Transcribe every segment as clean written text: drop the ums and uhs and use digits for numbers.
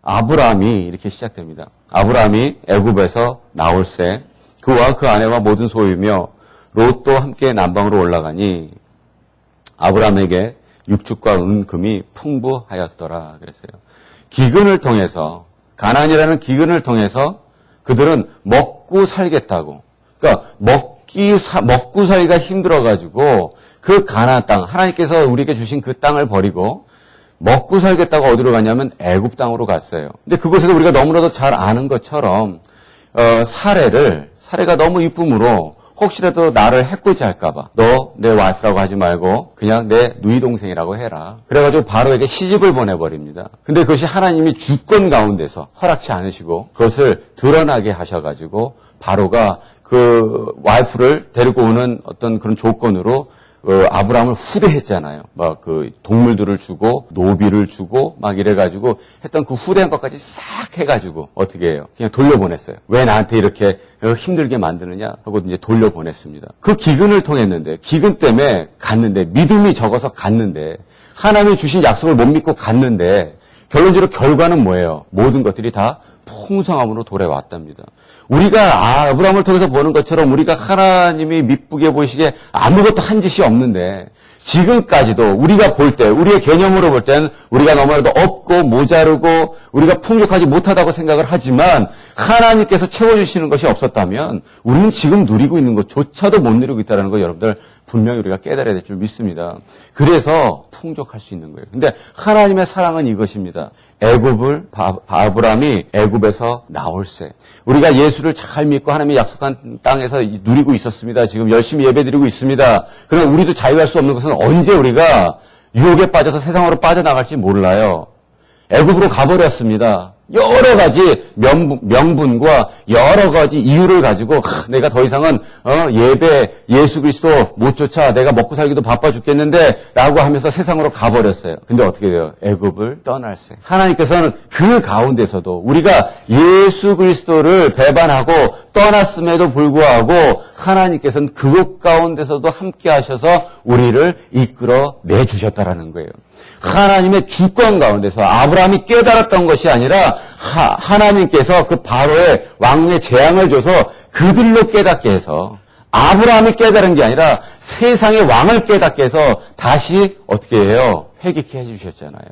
아브라함이 이렇게 시작됩니다. 아브라함이 애굽에서 나올새 그와 그 아내와 모든 소유며 롯도 함께 남방으로 올라가니 아브라함에게 육축과 은금이 풍부하였더라 그랬어요. 기근을 통해서 가나안이라는 기근을 통해서 그들은 먹고 살겠다고. 그러니까 먹고 살기가 힘들어가지고 그 가나안 땅 하나님께서 우리에게 주신 그 땅을 버리고 먹고 살겠다고 어디로 갔냐면 애굽 땅으로 갔어요. 근데 그곳에서 우리가 너무나도 잘 아는 것처럼 사례가 너무 이쁨으로 혹시라도 나를 해코지 할까봐 너 내 와이프라고 하지 말고 그냥 내 누이 동생이라고 해라. 그래가지고 바로에게 시집을 보내버립니다. 근데 그것이 하나님이 주권 가운데서 허락치 않으시고 그것을 드러나게 하셔가지고 바로가 그 와이프를 데리고 오는 어떤 그런 조건으로 아브라함을 후대했잖아요. 막 그 동물들을 주고 노비를 주고 막 이래가지고 했던 그 후대한 것까지 싹 해가지고 어떻게 해요? 그냥 돌려보냈어요. 왜 나한테 이렇게 힘들게 만드느냐 하고 이제 돌려보냈습니다. 그 기근을 통했는데 기근 때문에 갔는데 믿음이 적어서 갔는데 하나님이 주신 약속을 못 믿고 갔는데 결론적으로 결과는 뭐예요? 모든 것들이 다 풍성함으로 돌아왔답니다. 우리가 아브라함을 통해서 보는 것처럼 우리가 하나님이 미쁘게 보이시기에 아무것도 한 짓이 없는데 지금까지도 우리가 볼 때, 우리의 개념으로 볼 때는 우리가 너무나도 없고 모자르고 우리가 풍족하지 못하다고 생각을 하지만 하나님께서 채워주시는 것이 없었다면 우리는 지금 누리고 있는 것조차도 못 누리고 있다는 거 여러분들 분명히 우리가 깨달아야 될 줄 믿습니다. 그래서 풍족할 수 있는 거예요. 근데 하나님의 사랑은 이것입니다. 아브라함이 애굽에서 나올새. 우리가 예수를 잘 믿고 하나님의 약속한 땅에서 누리고 있었습니다. 지금 열심히 예배드리고 있습니다. 그러나 우리도 자유할 수 없는 것은 언제 우리가 유혹에 빠져서 세상으로 빠져나갈지 몰라요. 애굽으로 가버렸습니다. 여러 가지 명분과 여러 가지 이유를 가지고 내가 더 이상은 예수 그리스도 못 쫓아 내가 먹고 살기도 바빠 죽겠는데 라고 하면서 세상으로 가버렸어요. 근데 어떻게 돼요? 애굽을 떠날세. 하나님께서는 그 가운데서도 우리가 예수 그리스도를 배반하고 떠났음에도 불구하고 하나님께서는 그곳 가운데서도 함께 하셔서 우리를 이끌어 내주셨다라는 거예요. 하나님의 주권 가운데서 아브라함이 깨달았던 것이 아니라 하나님께서 그 바로의 왕의 재앙을 줘서 그들로 깨닫게 해서 아브라함이 깨달은 게 아니라 세상의 왕을 깨닫게 해서 다시 어떻게 해요? 회개케 해주셨잖아요.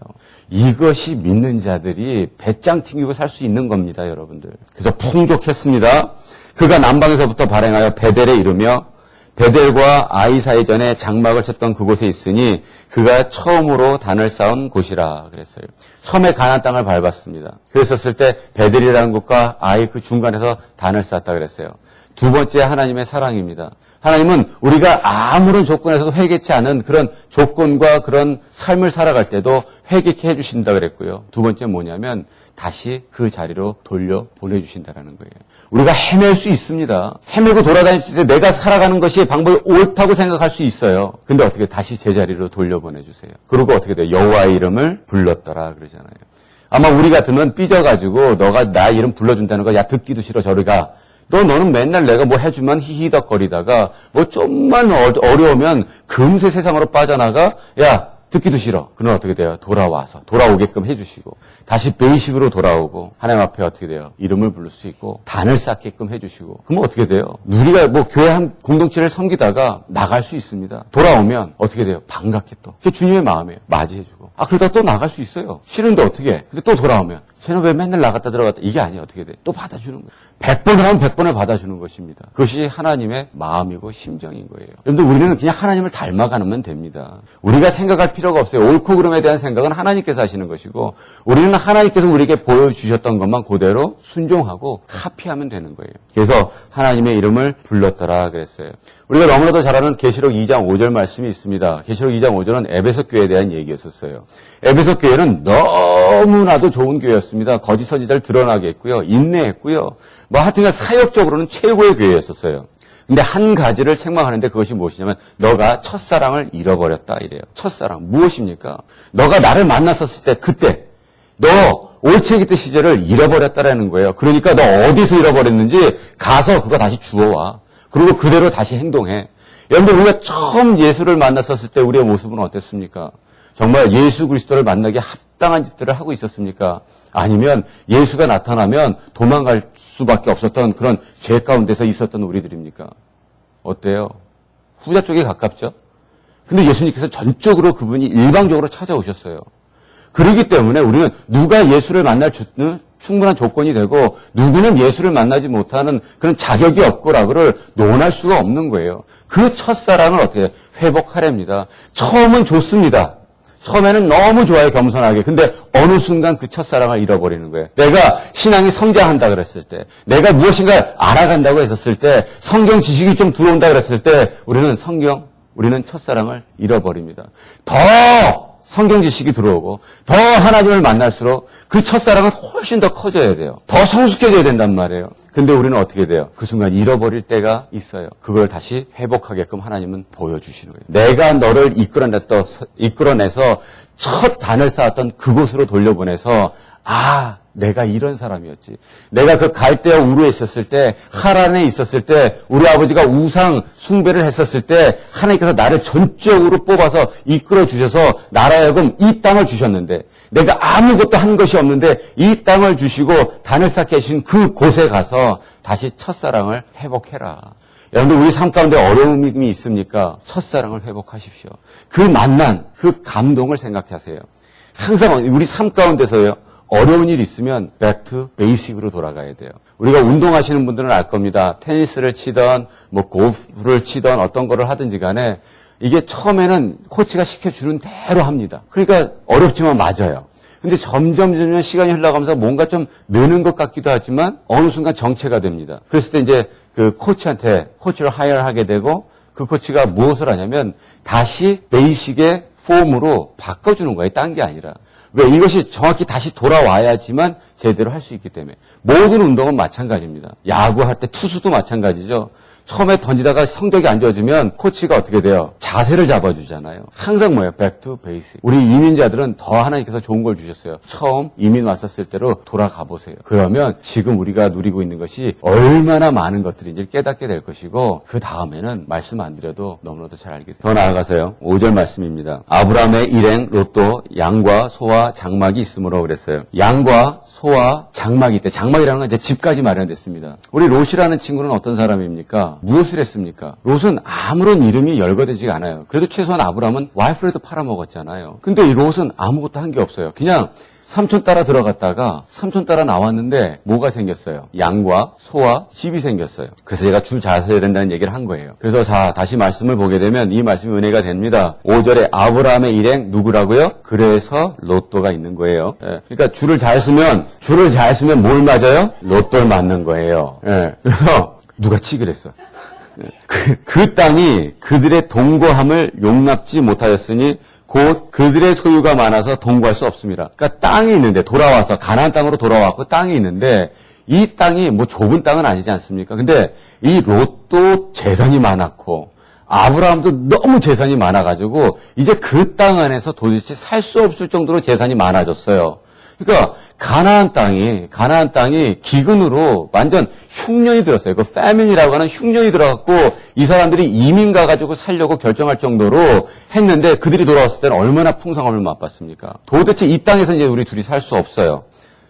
이것이 믿는 자들이 배짱 튕기고 살 수 있는 겁니다, 여러분들. 그래서 풍족했습니다. 그가 남방에서부터 발행하여 베델에 이르며 베델과 아이 사이전에 장막을 쳤던 그곳에 있으니 그가 처음으로 단을 쌓은 곳이라 그랬어요. 처음에 가나안 땅을 밟았습니다. 그랬었을 때 베델이라는 곳과 아이 그 중간에서 단을 쌓았다 그랬어요. 두 번째 하나님의 사랑입니다. 하나님은 우리가 아무런 조건에서도 회개치 않은 그런 조건과 그런 삶을 살아갈 때도 회개케 해주신다 그랬고요. 두 번째 뭐냐면 다시 그 자리로 돌려 보내주신다라는 거예요. 우리가 헤맬 수 있습니다. 헤매고 돌아다닐 때 내가 살아가는 것이 방법이 옳다고 생각할 수 있어요. 근데 어떻게 다시 제자리로 돌려보내주세요. 그리고 어떻게 돼요? 여호와의 이름을 불렀더라 그러잖아요. 아마 우리 같으면 삐져가지고 너가 나 이름 불러준다는 거 야 듣기도 싫어 저리 가. 너는 맨날 내가 뭐 해주면 히히덕거리다가 뭐 좀만 어려우면 금세 세상으로 빠져나가. 야 듣기도 싫어. 그는 어떻게 돼요? 돌아오게끔 해주시고 다시 베이식으로 돌아오고 하나님 앞에 어떻게 돼요? 이름을 부를 수 있고 단을 쌓게끔 해주시고 그러면 어떻게 돼요? 우리가 뭐 교회 한 공동체를 섬기다가 나갈 수 있습니다. 돌아오면 어떻게 돼요? 반갑게 또. 그게 주님의 마음이에요. 맞이해주고 그러다 또 나갈 수 있어요. 싫은데 어떻게 해? 근데 또 돌아오면 쟤는 왜 맨날 나갔다 들어갔다 이게 아니에요. 어떻게 돼? 또 받아주는 거예요. 100번을 하면 100번을 받아주는 것입니다. 그것이 하나님의 마음이고 심정인 거예요. 여러분들 우리는 그냥 하나님을 닮아가면 됩니다. 우리가 생각할 필요가 없어요. 옳고 그름에 대한 생각은 하나님께서 하시는 것이고 우리는 하나님께서 우리에게 보여주셨던 것만 그대로 순종하고 카피하면 되는 거예요. 그래서 하나님의 이름을 불렀더라 그랬어요. 우리가 너무나도 잘 아는 계시록 2장 5절 말씀이 있습니다. 계시록 2장 5절은 에베소 교회에 대한 얘기였었어요. 에베소 교회는 너무나도 좋은 교회였습니다. 거짓 선지자를 드러나게 했고요. 인내했고요. 뭐 하여튼간 사역적으로는 최고의 교회였었어요. 근데 한 가지를 책망하는데 그것이 무엇이냐면 너가 첫사랑을 잃어버렸다 이래요. 첫사랑 무엇입니까? 너가 나를 만났었을 때 그때 너 올챙이때 시절을 잃어버렸다라는 거예요. 그러니까 너 어디서 잃어버렸는지 가서 그거 다시 주워와. 그리고 그대로 다시 행동해. 여러분들 우리가 처음 예수를 만났었을 때 우리의 모습은 어땠습니까? 정말 예수 그리스도를 만나기 합당한 짓들을 하고 있었습니까? 아니면 예수가 나타나면 도망갈 수밖에 없었던 그런 죄 가운데서 있었던 우리들입니까? 어때요? 후자 쪽에 가깝죠? 근데 예수님께서 전적으로 그분이 일방적으로 찾아오셨어요. 그렇기 때문에 우리는 누가 예수를 만날 충분한 조건이 되고 누구는 예수를 만나지 못하는 그런 자격이 없고라고를 논할 수가 없는 거예요. 그 첫사랑을 어떻게 회복하렵니다. 처음은 좋습니다. 처음에는 너무 좋아요, 겸손하게. 근데 어느 순간 그 첫사랑을 잃어버리는 거예요. 내가 신앙이 성장한다 그랬을 때, 내가 무엇인가 알아간다고 했었을 때, 성경 지식이 좀 들어온다 그랬을 때 우리는 첫사랑을 잃어버립니다. 더 성경 지식이 들어오고 더 하나님을 만날수록 그 첫사랑은 훨씬 더 커져야 돼요. 더 성숙해져야 된단 말이에요. 근데 우리는 어떻게 돼요? 그 순간 잃어버릴 때가 있어요. 그걸 다시 회복하게끔 하나님은 보여주시는 거예요. 내가 너를 이끌어내서 첫 단을 쌓았던 그곳으로 돌려보내서 내가 이런 사람이었지. 내가 그 갈대아 우르에 있었을 때, 하란에 있었을 때, 우리 아버지가 우상 숭배를 했었을 때 하나님께서 나를 전적으로 뽑아서 이끌어 주셔서 나라여금 이 땅을 주셨는데 내가 아무것도 한 것이 없는데 이 땅을 주시고 단을 쌓게 해주신 그 곳에 가서 다시 첫사랑을 회복해라. 여러분들 우리 삶 가운데 어려움이 있습니까? 첫사랑을 회복하십시오. 그 만난, 그 감동을 생각하세요. 항상 우리 삶 가운데서요. 어려운 일 있으면 back to basic으로 돌아가야 돼요. 우리가 운동하시는 분들은 알 겁니다. 테니스를 치던 골프를 치던 어떤 거를 하든지 간에 이게 처음에는 코치가 시켜주는 대로 합니다. 그러니까 어렵지만 맞아요. 근데 점점 시간이 흘러가면서 뭔가 좀 느는 것 같기도 하지만 어느 순간 정체가 됩니다. 그랬을 때 이제 그 코치를 하이어하게 되고 그 코치가 무엇을 하냐면 다시 베이식의 폼으로 바꿔주는 거예요. 딴 게 아니라. 왜? 이것이 정확히 다시 돌아와야지만 제대로 할 수 있기 때문에. 모든 운동은 마찬가지입니다. 야구할 때 투수도 마찬가지죠. 처음에 던지다가 성적이 안 좋아지면 코치가 어떻게 돼요? 자세를 잡아주잖아요. 항상 뭐예요? back to basic. 우리 이민자들은 더 하나님께서 좋은 걸 주셨어요. 처음 이민 왔었을 때로 돌아가 보세요. 그러면 지금 우리가 누리고 있는 것이 얼마나 많은 것들인지 깨닫게 될 것이고 그 다음에는 말씀 안 드려도 너무나도 잘 알게 돼요. 더 나아가서요. 5절 말씀입니다. 아브라함의 일행 롯도 양과 소와 장막이 있으므로 그랬어요. 양과 소와 장막이 있대. 장막이라는 건 이제 집까지 마련됐습니다. 우리 롯이라는 친구는 어떤 사람입니까? 무엇을 했습니까? 롯은 아무런 이름이 열거되지가 않아요. 그래도 최소한 아브라함은 와이프라도 팔아먹었잖아요. 근데 이 롯은 아무것도 한 게 없어요. 그냥 삼촌 따라 들어갔다가 삼촌 따라 나왔는데 뭐가 생겼어요? 양과 소와 집이 생겼어요. 그래서 제가 줄 잘 서야 된다는 얘기를 한 거예요. 그래서 다시 말씀을 보게 되면 이 말씀이 은혜가 됩니다. 5절에 아브라함의 일행 누구라고요? 그래서 롯도가 있는 거예요. 그러니까 줄을 잘 쓰면 뭘 맞아요? 롯도를 맞는 거예요. 그래서 누가 치기랬어. 그 땅이 그들의 동거함을 용납지 못하였으니 곧 그들의 소유가 많아서 동거할 수 없습니다. 그러니까 땅이 있는데 돌아와서 가나안 땅으로 돌아왔고 땅이 있는데 이 땅이 뭐 좁은 땅은 아니지 않습니까? 근데 이 롯도 재산이 많았고 아브라함도 너무 재산이 많아가지고 이제 그 땅 안에서 도대체 살 수 없을 정도로 재산이 많아졌어요. 그러니까 가나안 땅이 기근으로 완전 흉년이 들었어요. 그 패밀리라고 하는 흉년이 들어갔고 이 사람들이 이민 가가지고 살려고 결정할 정도로 했는데 그들이 돌아왔을 때는 얼마나 풍성함을 맛봤습니까? 도대체 이 땅에서 이제 우리 둘이 살 수 없어요.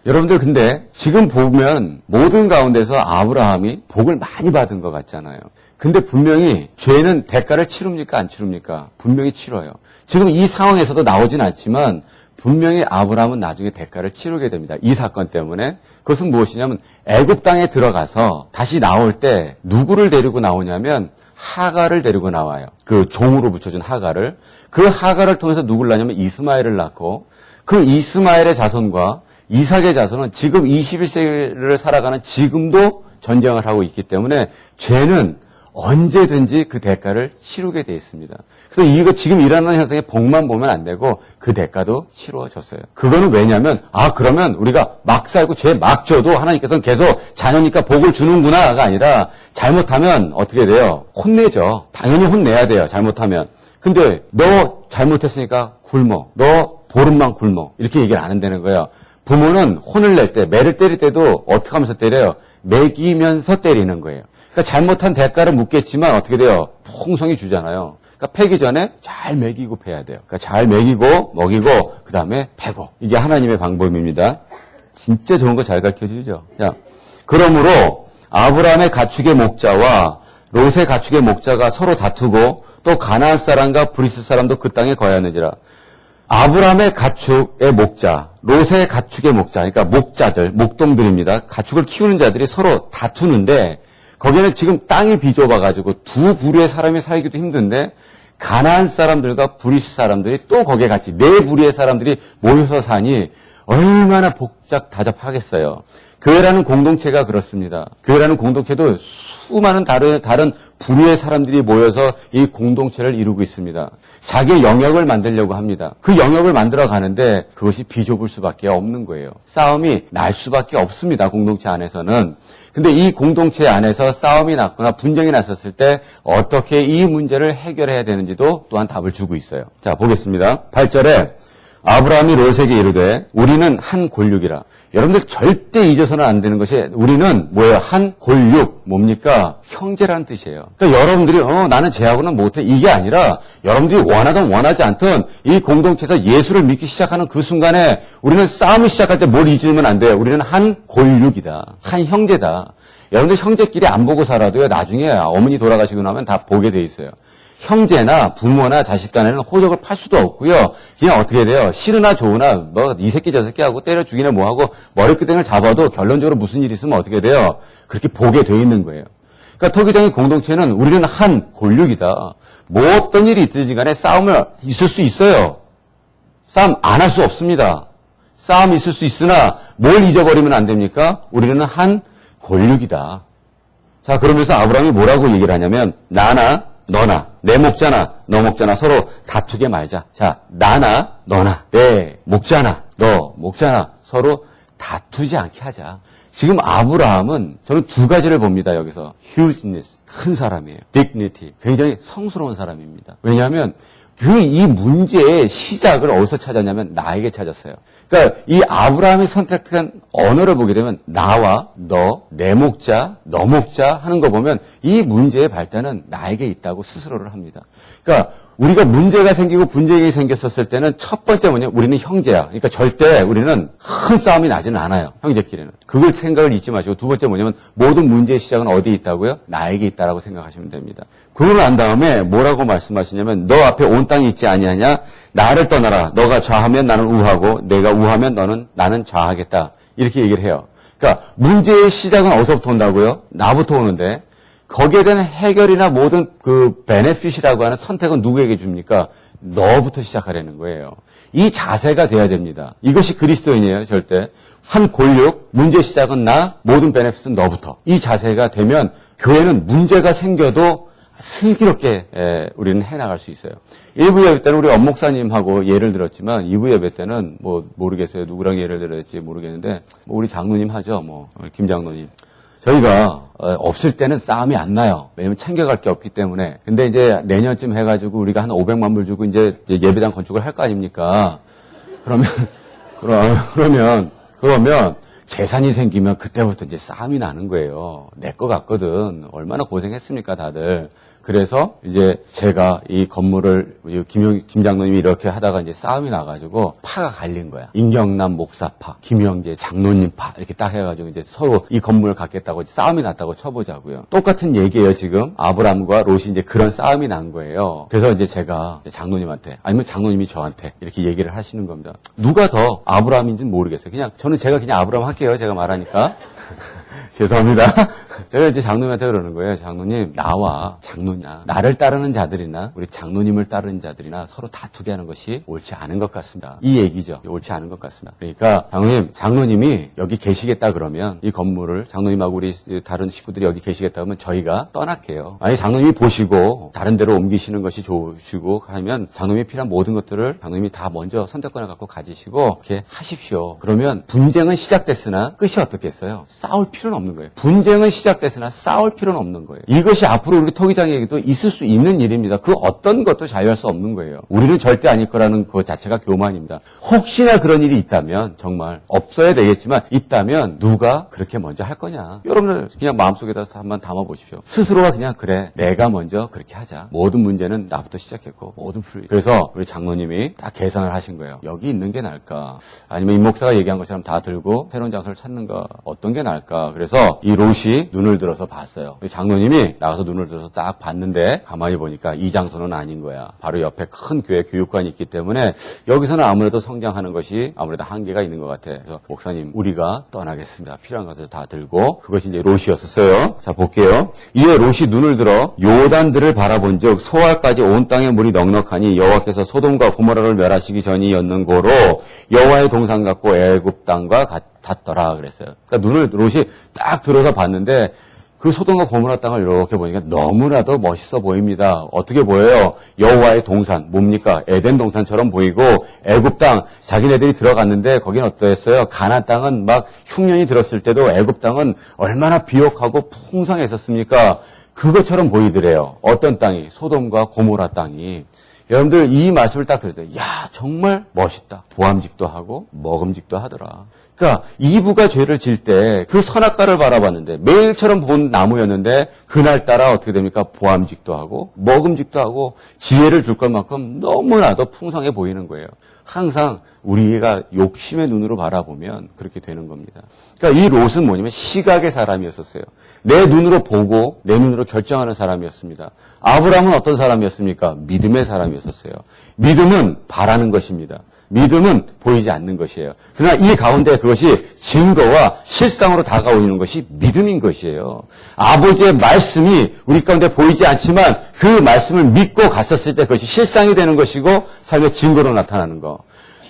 여러분들 근데 지금 보면 모든 가운데서 아브라함이 복을 많이 받은 것 같잖아요. 근데 분명히 죄는 대가를 치릅니까? 안 치릅니까? 분명히 치러요. 지금 이 상황에서도 나오진 않지만 분명히 아브라함은 나중에 대가를 치르게 됩니다. 이 사건 때문에. 그것은 무엇이냐면 애굽 땅에 들어가서 다시 나올 때 누구를 데리고 나오냐면 하갈을 데리고 나와요. 그 종으로 붙여준 하갈을. 그 하갈을 통해서 누구를 낳냐면 이스마엘을 낳고 그 이스마엘의 자손과 이삭의 자손은 지금 21세기를 살아가는 지금도 전쟁을 하고 있기 때문에 죄는 언제든지 그 대가를 치르게 돼 있습니다. 그래서 이거 지금 일어나는 현상의 복만 보면 안 되고 그 대가도 치루어졌어요. 그거는 왜냐하면 그러면 우리가 막 살고 죄 막 져도 하나님께서는 계속 자녀니까 복을 주는구나가 아니라 잘못하면 어떻게 돼요? 혼내죠. 당연히 혼내야 돼요. 잘못하면. 근데 너 잘못했으니까 굶어. 너 보름만 굶어. 이렇게 얘기를 안 한다는 거예요. 부모는 혼을 낼 때, 매를 때릴 때도 어떻게 하면서 때려요? 매기면서 때리는 거예요. 그러니까 잘못한 대가를 묻겠지만 어떻게 돼요? 풍성히 주잖아요. 그러니까 패기 전에 잘 먹이고 패야 돼요. 그러니까 잘 먹이고 먹이고 그 다음에 패고. 이게 하나님의 방법입니다. 진짜 좋은 거 잘 가르쳐주죠. 자, 그러므로 아브라함의 가축의 목자와 롯의 가축의 목자가 서로 다투고 또 가나안 사람과 브리스 사람도 그 땅에 거하였느니라. 아브라함의 가축의 목자, 롯의 가축의 목자, 그러니까 목자들, 목동들입니다. 가축을 키우는 자들이 서로 다투는데 거기는 지금 땅이 비좁아가지고 두 부류의 사람이 살기도 힘든데 가나안 사람들과 브리스 사람들이 또 거기에 같이 네 부류의 사람들이 모여서 사니 얼마나 복잡하겠어요. 교회라는 공동체가 그렇습니다. 교회라는 공동체도 수많은 다른 부류의 사람들이 모여서 이 공동체를 이루고 있습니다. 자기의 영역을 만들려고 합니다. 그 영역을 만들어 가는데 그것이 비좁을 수밖에 없는 거예요. 싸움이 날 수밖에 없습니다. 공동체 안에서는. 근데 이 공동체 안에서 싸움이 났거나 분쟁이 났었을 때 어떻게 이 문제를 해결해야 되는지도 또한 답을 주고 있어요. 자, 보겠습니다. 8절에 아브라함이 롯에게 이르되 우리는 한 골육이라. 여러분들 절대 잊어서는 안 되는 것이 우리는 뭐예요? 한 골육. 뭡니까? 형제라는 뜻이에요. 그러니까 여러분들이 나는 쟤하고는 못해. 이게 아니라 여러분들이 원하든 원하지 않든 이 공동체에서 예수를 믿기 시작하는 그 순간에 우리는 싸움을 시작할 때 뭘 잊으면 안 돼요. 우리는 한 골육이다. 한 형제다. 여러분들 형제끼리 안 보고 살아도요. 나중에 어머니 돌아가시고 나면 다 보게 돼 있어요. 형제나 부모나 자식 간에는 호적을 팔 수도 없고요. 그냥 어떻게 돼요? 싫으나 좋으나 뭐 이 새끼 저 새끼 하고 때려 죽이나 뭐 하고 머리끄댕을 잡아도 결론적으로 무슨 일이 있으면 어떻게 돼요? 그렇게 보게 돼 있는 거예요. 그러니까 토기장의 공동체는 우리는 한 골육이다. 뭐 어떤 일이 있든지 간에 싸움을 있을 수 있어요. 싸움 안 할 수 없습니다. 싸움이 있을 수 있으나 뭘 잊어버리면 안 됩니까? 우리는 한 골육이다. 자, 그러면서 아브라함이 뭐라고 얘기를 하냐면 나나 너나 내 목자나 너 목자나 서로 다투게 말자. 자, 나나 너나 내 목자나 너 목자나 서로 다투지 않게 하자. 지금 아브라함은 저는 두 가지를 봅니다. 여기서 hugeness, 큰 사람이에요. dignity, 굉장히 성스러운 사람입니다. 왜냐하면 이 문제의 시작을 어디서 찾았냐면 나에게 찾았어요. 그러니까 이 아브라함이 선택한 언어를 보게 되면 나와 너, 내 목자, 너 목자 하는 거 보면 이 문제의 발단은 나에게 있다고 스스로를 합니다. 그러니까 우리가 문제가 생기고 분쟁이 생겼었을 때는 첫 번째 뭐냐면 우리는 형제야. 그러니까 절대 우리는 큰 싸움이 나지는 않아요. 형제끼리는. 그걸 생각을 잊지 마시고 두 번째 뭐냐면 모든 문제의 시작은 어디에 있다고요? 나에게 있다라고 생각하시면 됩니다. 그걸 난 다음에 뭐라고 말씀하시냐면 너 앞에 온 땅이 있지 아니하냐? 나를 떠나라. 너가 좌하면 나는 우하고 내가 우하면 나는 좌하겠다. 이렇게 얘기를 해요. 그러니까 문제의 시작은 어디서부터 온다고요? 나부터 오는데 거기에 대한 해결이나 모든 그 베네핏이라고 하는 선택은 누구에게 줍니까? 너부터 시작하라는 거예요. 이 자세가 돼야 됩니다. 이것이 그리스도인이에요, 절대. 한 골육, 문제 시작은 나, 모든 베네핏은 너부터. 이 자세가 되면 교회는 문제가 생겨도 슬기롭게 우리는 해나갈 수 있어요. 1부 예배 때는 우리 엄목사님하고 예를 들었지만 2부 예배 때는 뭐 모르겠어요. 누구랑 예를 들었지 모르겠는데 뭐 우리 장로님 하죠. 뭐 김 장로님. 저희가 없을 때는 싸움이 안 나요. 왜냐면 챙겨갈 게 없기 때문에. 근데 이제 내년쯤 해가지고 우리가 한 500만 불 주고 이제 예배당 건축을 할 거 아닙니까? 그러면 재산이 생기면 그때부터 이제 싸움이 나는 거예요. 내 거 같거든. 얼마나 고생했습니까, 다들. 그래서 이제 제가 이 건물을 김 장로님이 이렇게 하다가 이제 싸움이 나가지고 파가 갈린 거야. 임경남 목사파, 김영재 장로님파 이렇게 딱 해가지고 이제 서로 이 건물을 갖겠다고 싸움이 났다고 쳐보자고요. 똑같은 얘기예요 지금. 아브람과 롯이 이제 그런 싸움이 난 거예요. 그래서 이제 제가 이제 장로님한테 아니면 장로님이 저한테 이렇게 얘기를 하시는 겁니다. 누가 더 아브람인지는 모르겠어요. 제가 그냥 아브람 할게요. 제가 말하니까. 죄송합니다. 제가 이제 장로님한테 그러는 거예요. 장로님, 나와 장로냐, 나를 따르는 자들이나 우리 장로님을 따르는 자들이나 서로 다투게 하는 것이 옳지 않은 것 같습니다. 이 얘기죠. 옳지 않은 것 같습니다. 그러니까 장로님이 여기 계시겠다 그러면 이 건물을 장로님하고 우리 다른 식구들이 여기 계시겠다 그러면 저희가 떠날게요. 아니 장로님이 보시고 다른 데로 옮기시는 것이 좋으시고 하면 장로님이 필요한 모든 것들을 장로님이 다 먼저 선택권을 갖고 가지시고 이렇게 하십시오. 그러면 분쟁은 시작됐으나 끝이 어떻겠어요? 싸울 필요는 없는 거예요. 분쟁은 시작됐으나 싸울 필요는 없는 거예요. 이것이 앞으로 우리 토기장에게도 있을 수 있는 일입니다. 그 어떤 것도 자유할 수 없는 거예요. 우리는 절대 아닐 거라는 그 자체가 교만입니다. 혹시나 그런 일이 있다면 정말 없어야 되겠지만 있다면 누가 그렇게 먼저 할 거냐. 여러분들 그냥 마음속에다 한번 담아보십시오. 스스로가 그냥 그래 내가 먼저 그렇게 하자. 모든 문제는 나부터 시작했고 모든 풀이. 그래서 우리 장로님이 딱 계산을 하신 거예요. 여기 있는 게 나을까? 아니면 임 목사가 얘기한 것처럼 다 들고 새로운 장소를 찾는가? 어떤 게 나을까? 그래서 이 롯이 눈을 들어서 봤어요. 장로님이 나가서 눈을 들어서 딱 봤는데 가만히 보니까 이 장소는 아닌 거야. 바로 옆에 큰 교회 교육관이 있기 때문에 여기서는 아무래도 성장하는 것이 아무래도 한계가 있는 것 같아. 그래서 목사님 우리가 떠나겠습니다. 필요한 것을 다 들고 그것이 이제 롯이었었어요. 자 볼게요. 이에 롯이 눈을 들어 요단들을 바라본즉 소알까지 온 땅에 물이 넉넉하니 여호와께서 소돔과 고모라를 멸하시기 전이었는 고로 여호와의 동산 같고 애굽 땅과 같더라 그랬어요. 그러니까 롯이 딱 들어서 봤는데 그 소돔과 고모라 땅을 이렇게 보니까 너무나도 멋있어 보입니다. 어떻게 보여요? 여호와의 동산, 뭡니까? 에덴 동산처럼 보이고 애굽 땅, 자기네들이 들어갔는데 거긴 어떠했어요? 가나안 땅은 막 흉년이 들었을 때도 애굽 땅은 얼마나 비옥하고 풍성했었습니까? 그것처럼 보이더래요. 어떤 땅이? 소돔과 고모라 땅이. 여러분들 이 말씀을 딱 들을 때, 야 정말 멋있다. 보암직도 하고 먹음직도 하더라. 그러니까 이브가 죄를 질 때 그 선악과를 바라봤는데 매일처럼 본 나무였는데 그날따라 어떻게 됩니까? 보암직도 하고 먹음직도 하고 지혜를 줄 것만큼 너무나도 풍성해 보이는 거예요. 항상 우리가 욕심의 눈으로 바라보면 그렇게 되는 겁니다. 그러니까 이 롯은 뭐냐면 시각의 사람이었었어요. 내 눈으로 보고 내 눈으로 결정하는 사람이었습니다. 아브라함은 어떤 사람이었습니까? 믿음의 사람이었었어요. 믿음은 바라는 것입니다. 믿음은 보이지 않는 것이에요. 그러나 이 가운데 그것이 증거와 실상으로 다가오는 것이 믿음인 것이에요. 아버지의 말씀이 우리 가운데 보이지 않지만 그 말씀을 믿고 갔었을 때 그것이 실상이 되는 것이고 삶의 증거로 나타나는 거.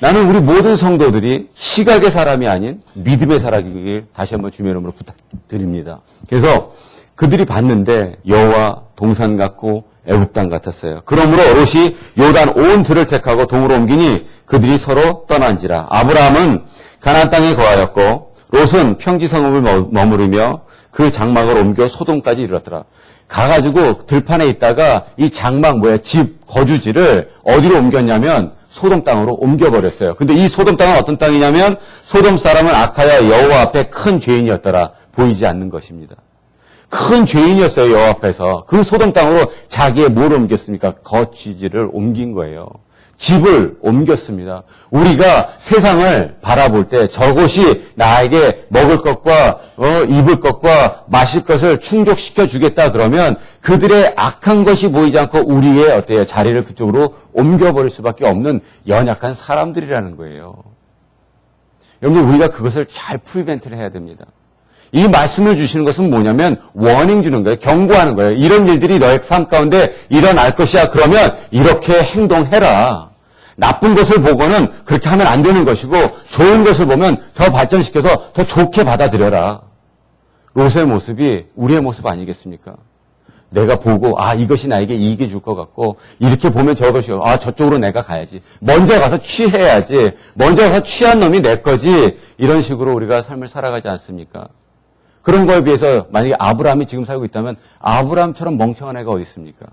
나는 우리 모든 성도들이 시각의 사람이 아닌 믿음의 사람이길 다시 한번 주님의 이름으로 부탁드립니다. 그래서 그들이 봤는데 여호와 동산 같고 애굽 땅 같았어요. 그러므로 롯이 요단 온 들을 택하고 동으로 옮기니 그들이 서로 떠난지라. 아브라함은 가나안 땅에 거하였고 롯은 평지 성읍을 머무르며 그 장막을 옮겨 소돔까지 이르렀더라. 가가지고 들판에 있다가 이 장막 집 거주지를 어디로 옮겼냐면 소돔 땅으로 옮겨버렸어요. 근데 이 소돔 땅은 어떤 땅이냐면 소돔 사람은 악하여 여호와 앞에 큰 죄인이었더라. 보이지 않는 것입니다. 큰 죄인이었어요. 여호와 앞에서. 그 소돔 땅으로 자기의 뭘 옮겼습니까? 거주지를 옮긴 거예요. 집을 옮겼습니다. 우리가 세상을 바라볼 때 저것이 나에게 먹을 것과 입을 것과 마실 것을 충족시켜 주겠다 그러면 그들의 악한 것이 보이지 않고 우리의 어때요? 자리를 그쪽으로 옮겨버릴 수밖에 없는 연약한 사람들이라는 거예요. 여러분 우리가 그것을 잘 프리벤트를 해야 됩니다. 이 말씀을 주시는 것은 뭐냐면 워닝 주는 거예요. 경고하는 거예요. 이런 일들이 너의 삶 가운데 일어날 것이야. 그러면 이렇게 행동해라. 나쁜 것을 보고는 그렇게 하면 안 되는 것이고 좋은 것을 보면 더 발전시켜서 더 좋게 받아들여라. 롯의 모습이 우리의 모습 아니겠습니까? 내가 보고 이것이 나에게 이익이 줄 것 같고 이렇게 보면 저것이 저쪽으로 내가 가야지. 먼저 가서 취해야지. 먼저 가서 취한 놈이 내 거지. 이런 식으로 우리가 삶을 살아가지 않습니까? 그런 거에 비해서 만약에 아브라함이 지금 살고 있다면 아브라함처럼 멍청한 애가 어디 있습니까?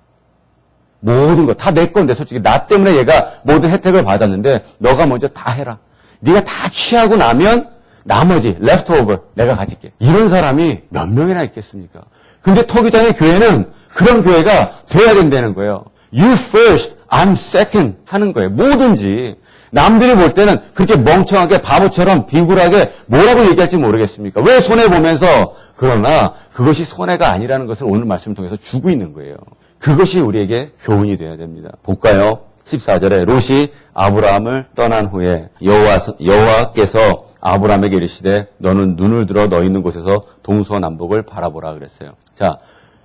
모든 거 다 내 건데 솔직히 나 때문에 얘가 모든 혜택을 받았는데 너가 먼저 다 해라. 네가 다 취하고 나면 나머지 left over 내가 가질게. 이런 사람이 몇 명이나 있겠습니까? 근데 토기장의 교회는 그런 교회가 돼야 된다는 거예요. You first, I'm second 하는 거예요. 뭐든지. 남들이 볼 때는 그렇게 멍청하게 바보처럼 비굴하게 뭐라고 얘기할지 모르겠습니까? 왜 손해보면서 그러나 그것이 손해가 아니라는 것을 오늘 말씀을 통해서 주고 있는 거예요. 그것이 우리에게 교훈이 되어야 됩니다. 볼까요? 14절에 롯이 아브라함을 떠난 후에 여호와께서 아브라함에게 이르시되 너는 눈을 들어 너 있는 곳에서 동서남북을 바라보라 그랬어요. 자,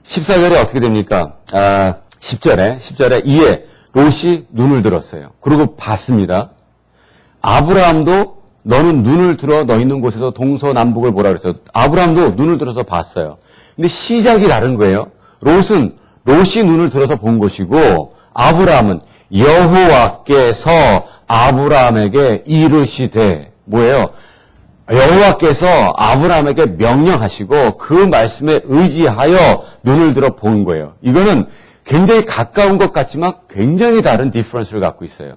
14절에 어떻게 됩니까? 10절에 이에 롯이 눈을 들었어요. 그리고 봤습니다. 아브라함도 너는 눈을 들어 너 있는 곳에서 동서남북을 보라 그랬어요. 아브라함도 눈을 들어서 봤어요. 근데 시작이 다른 거예요. 롯이 눈을 들어서 본 것이고 아브라함은 여호와께서 아브라함에게 이르시되 뭐예요? 여호와께서 아브라함에게 명령하시고 그 말씀에 의지하여 눈을 들어 본 거예요. 이거는 굉장히 가까운 것 같지만 굉장히 다른 디퍼런스를 갖고 있어요.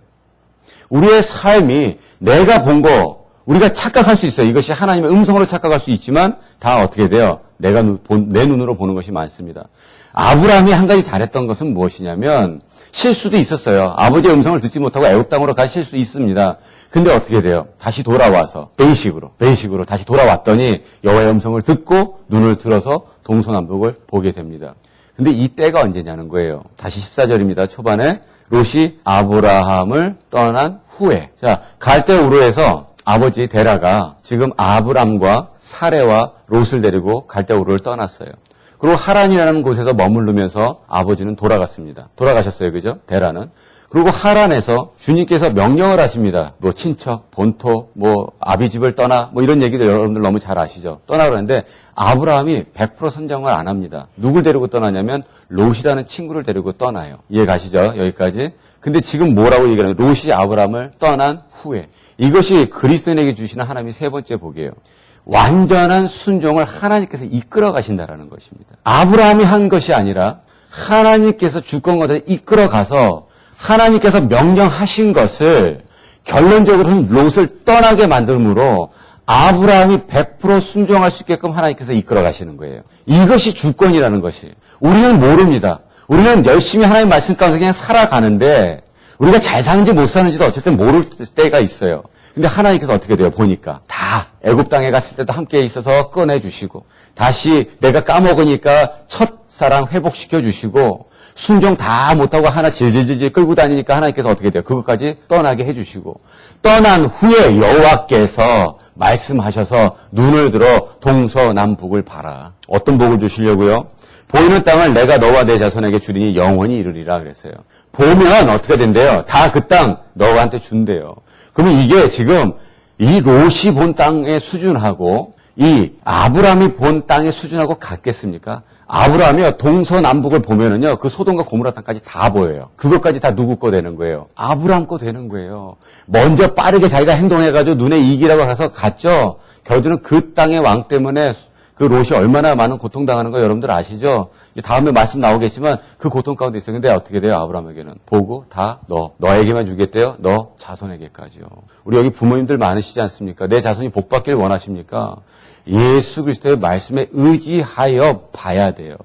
우리의 삶이 내가 본 거 우리가 착각할 수 있어요. 이것이 하나님의 음성으로 착각할 수 있지만 다 어떻게 돼요? 내 눈으로 보는 것이 많습니다. 아브라함이 한 가지 잘했던 것은 무엇이냐면 실수도 있었어요. 아버지의 음성을 듣지 못하고 애굽 땅으로 갈 실수 있습니다. 근데 어떻게 돼요? 다시 돌아와서 베이식으로 다시 돌아왔더니 여호와의 음성을 듣고 눈을 들어서 동서남북을 보게 됩니다. 근데 이 때가 언제냐는 거예요. 다시 14절입니다. 초반에 롯이 아브라함을 떠난 후에. 자, 갈대우르에서 아버지 데라가 지금 아브람과 사레와 롯을 데리고 갈대우르를 떠났어요. 그리고 하란이라는 곳에서 머무르면서 아버지는 돌아갔습니다. 돌아가셨어요. 그죠? 데라는. 그리고 하란에서 주님께서 명령을 하십니다. 뭐 친척, 본토, 뭐 아비집을 떠나 뭐 이런 얘기들 여러분들 너무 잘 아시죠? 떠나 그러는데 아브라함이 100% 선정을 안 합니다. 누굴 데리고 떠나냐면 롯이라는 친구를 데리고 떠나요. 이해 가시죠? 여기까지. 근데 지금 뭐라고 얘기하냐면 롯이 아브라함을 떠난 후에. 이것이 그리스도인에게 주시는 하나님의 세 번째 복이에요. 완전한 순종을 하나님께서 이끌어 가신다라는 것입니다. 아브라함이 한 것이 아니라 하나님께서 주권과를 이끌어 가서 하나님께서 명령하신 것을 결론적으로는 롯을 떠나게 만들므로 아브라함이 100% 순종할 수 있게끔 하나님께서 이끌어 가시는 거예요. 이것이 주권이라는 것이. 우리는 모릅니다. 우리는 열심히 하나님 말씀 가운데 그냥 살아가는데 우리가 잘 사는지 못 사는지도 어쨌든 모를 때가 있어요. 근데 하나님께서 어떻게 돼요? 보니까 다 애굽 땅에 갔을 때도 함께 있어서 꺼내주시고 다시 내가 까먹으니까 첫사랑 회복시켜 주시고 순종 다 못하고 하나 질질질질 끌고 다니니까 하나님께서 어떻게 돼요? 그것까지 떠나게 해주시고 떠난 후에 여호와께서 말씀하셔서 눈을 들어 동서남북을 봐라. 어떤 복을 주시려고요? 보이는 땅을 내가 너와 내 자손에게 주리니 영원히 이르리라 그랬어요. 보면 어떻게 된대요? 다 그 땅 너한테 준대요. 그러면 이게 지금 이 롯이 본 땅의 수준하고 이 아브라함이 본 땅의 수준하고 같겠습니까? 아브라함이요 동서남북을 보면은요 그 소돔과 고모라 땅까지 다 보여요. 그것까지 다 누구 거 되는 거예요? 아브라함 거 되는 거예요. 먼저 빠르게 자기가 행동해가지고 눈에 이기라고 가서 갔죠. 결국은 그 땅의 왕 때문에 그 롯이 얼마나 많은 고통당하는 거 여러분들 아시죠? 다음에 말씀 나오겠지만 그 고통 가운데 있어요. 근데 어떻게 돼요? 아브라함에게는 보고 다 너에게만 주겠대요. 너 자손에게까지요. 우리 여기 부모님들 많으시지 않습니까? 내 자손이 복받기를 원하십니까? 예수 그리스도의 말씀에 의지하여 봐야 돼요.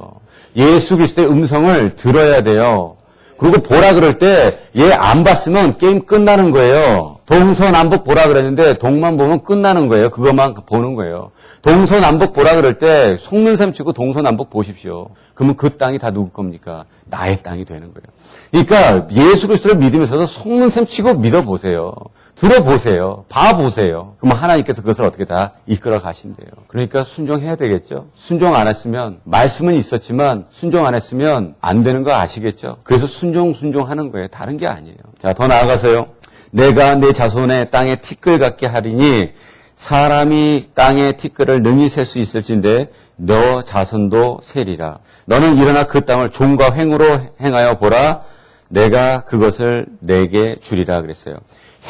예수 그리스도의 음성을 들어야 돼요. 그리고 보라 그럴 때 얘 안 봤으면 게임 끝나는 거예요. 동서남북 보라 그랬는데 동만 보면 끝나는 거예요. 그것만 보는 거예요. 동서남북 보라 그럴 때 속는셈 치고 동서남북 보십시오. 그러면 그 땅이 다 누구 겁니까? 나의 땅이 되는 거예요. 그러니까 예수 그리스도를 믿으면서도 속는셈 치고 믿어보세요. 들어보세요. 봐보세요. 그러면 하나님께서 그것을 어떻게 다 이끌어 가신대요. 그러니까 순종해야 되겠죠. 순종 안 했으면 말씀은 있었지만 순종 안 했으면 안 되는 거 아시겠죠. 그래서 순종하는 거예요. 다른 게 아니에요. 자, 더 나아가서요. 내가 내 자손의 땅에 티끌 같게 하리니 사람이 땅의 티끌을 능히 셀 수 있을진데 너 자손도 세리라. 너는 일어나 그 땅을 종과 횡으로 행하여 보라. 내가 그것을 내게 주리라 그랬어요.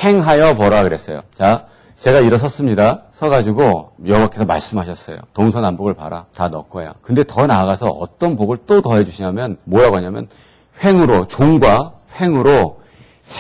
행하여 보라 그랬어요. 자, 제가 일어섰습니다. 서가지고 여호와께서 말씀하셨어요. 동서남북을 봐라. 다 너 거야. 근데 더 나아가서 어떤 복을 또 더해 주시냐면 뭐라고 하냐면 횡으로 종과 횡으로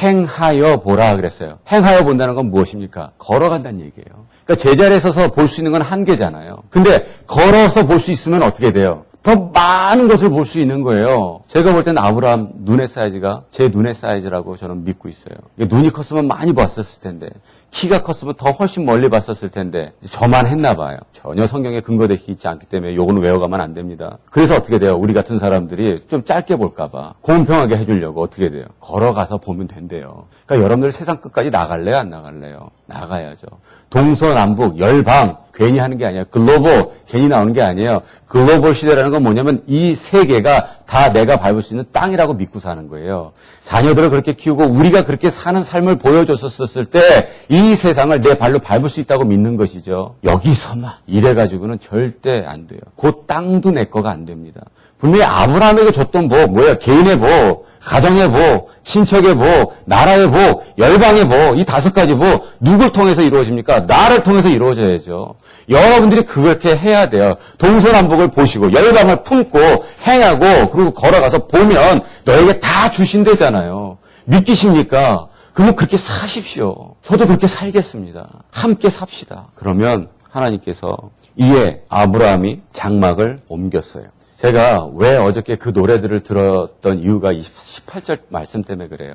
행하여 보라 그랬어요. 행하여 본다는 건 무엇입니까? 걸어간다는 얘기예요. 그러니까 제자리에 서서 볼 수 있는 건 한계잖아요. 근데 걸어서 볼 수 있으면 어떻게 돼요? 더 많은 것을 볼 수 있는 거예요. 제가 볼 때는 아브라함 눈의 사이즈가 제 눈의 사이즈라고 저는 믿고 있어요. 눈이 컸으면 많이 봤었을 텐데 키가 컸으면 더 훨씬 멀리 봤었을 텐데 저만 했나 봐요. 전혀 성경에 근거되어 있지 않기 때문에 요거는 외워가면 안 됩니다. 그래서 어떻게 돼요? 우리 같은 사람들이 좀 짧게 볼까 봐 공평하게 해주려고 어떻게 돼요? 걸어가서 보면 된대요. 그러니까 여러분들 세상 끝까지 나갈래요? 안 나갈래요? 나가야죠. 동서남북 열방 괜히 하는 게 아니에요. 글로벌 괜히 나오는 게 아니에요. 글로벌 시대라는 건 뭐냐면 이 세계가 다 내가 밟을 수 있는 땅이라고 믿고 사는 거예요. 자녀들을 그렇게 키우고 우리가 그렇게 사는 삶을 보여줬었을 때 이 세상을 내 발로 밟을 수 있다고 믿는 것이죠. 여기서만 이래가지고는 절대 안 돼요. 그 땅도 내 거가 안 됩니다. 분명히 아브라함에게 줬던 복, 뭐야, 개인의 복, 가정의 복, 친척의 복, 나라의 복, 열방의 복, 이 5가지 복, 누굴 통해서 이루어집니까? 나를 통해서 이루어져야죠. 여러분들이 그렇게 해야 돼요. 동서남북을 보시고, 열방을 품고, 행하고, 그리고 걸어가서 보면 너에게 다 주신대잖아요. 믿기십니까? 그러면 그렇게 사십시오. 저도 그렇게 살겠습니다. 함께 삽시다. 그러면 하나님께서 이에 아브라함이 장막을 옮겼어요. 제가 왜 어저께 그 노래들을 들었던 이유가 18절 말씀 때문에 그래요.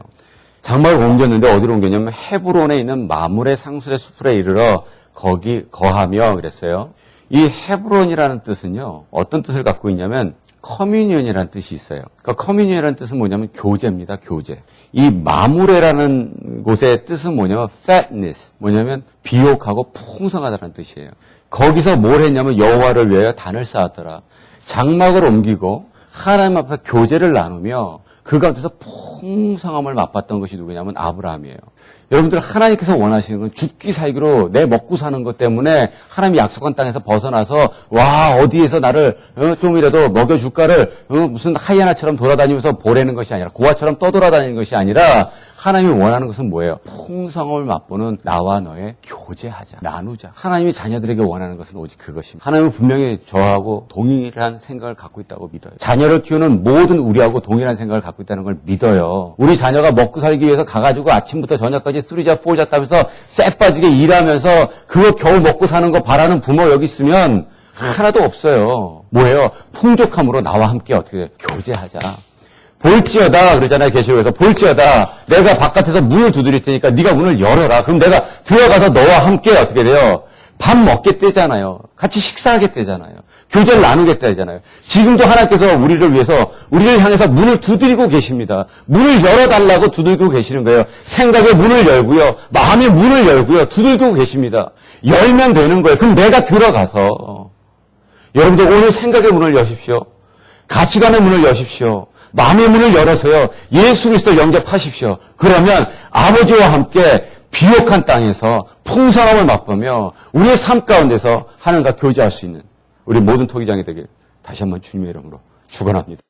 장막을 옮겼는데 어디로 옮겼냐면 헤브론에 있는 마므레 상술의 수풀에 이르러 거기 거하며 그랬어요. 이 헤브론이라는 뜻은요. 어떤 뜻을 갖고 있냐면 커뮤니언이라는 뜻이 있어요. 그러니까 커뮤니언이라는 뜻은 뭐냐면 교제입니다. 교제. 이 마므레라는 곳의 뜻은 뭐냐면 fatness, 뭐냐면 비옥하고 풍성하다는 뜻이에요. 거기서 뭘 했냐면 여호와를 위하여 단을 쌓았더라. 장막을 옮기고 하나님 앞에 교제를 나누며 그 가운데서 풍성함을 맛봤던 것이 누구냐면 아브라함이에요. 여러분들 하나님께서 원하시는 건 죽기 살기로 내 먹고 사는 것 때문에 하나님이 약속한 땅에서 벗어나서 와 어디에서 나를 좀이라도 먹여줄까를 무슨 하이에나처럼 돌아다니면서 보내는 것이 아니라 고아처럼 떠돌아다니는 것이 아니라 하나님이 원하는 것은 뭐예요? 풍성함을 맛보는 나와 너의 교제하자, 나누자. 하나님이 자녀들에게 원하는 것은 오직 그것입니다. 하나님은 분명히 저하고 동일한 생각을 갖고 있다고 믿어요. 자녀를 키우는 모든 우리하고 동일한 생각을 갖고 있다는 걸 믿어요. 우리 자녀가 먹고 살기 위해서 가가지고 아침부터 저녁까지 3잡, 4잡 하면서 쎄 빠지게 일하면서 그거 겨우 먹고 사는 거 바라는 부모 여기 있으면 하나도 없어요. 뭐예요? 풍족함으로 나와 함께 어떻게 교제하자. 볼지어다 그러잖아요. 계시록에서 볼지어다 내가 바깥에서 문을 두드릴 테니까 네가 문을 열어라. 그럼 내가 들어가서 너와 함께 어떻게 돼요? 밥 먹겠대잖아요. 같이 식사하겠대잖아요. 교제를 나누겠다잖아요. 지금도 하나님께서 우리를 위해서 우리를 향해서 문을 두드리고 계십니다. 문을 열어달라고 두들기고 계시는 거예요. 생각의 문을 열고요. 마음의 문을 열고요. 두들기고 계십니다. 열면 되는 거예요. 그럼 내가 들어가서 여러분들 오늘 생각의 문을 여십시오. 가치관의 문을 여십시오. 마음의 문을 열어서요. 예수 그리스도를 영접하십시오. 그러면 아버지와 함께 비옥한 땅에서 풍성함을 맛보며 우리의 삶 가운데서 하나님과 교제할 수 있는 우리 모든 토기장이 되길 다시 한번 주님의 이름으로 축원합니다.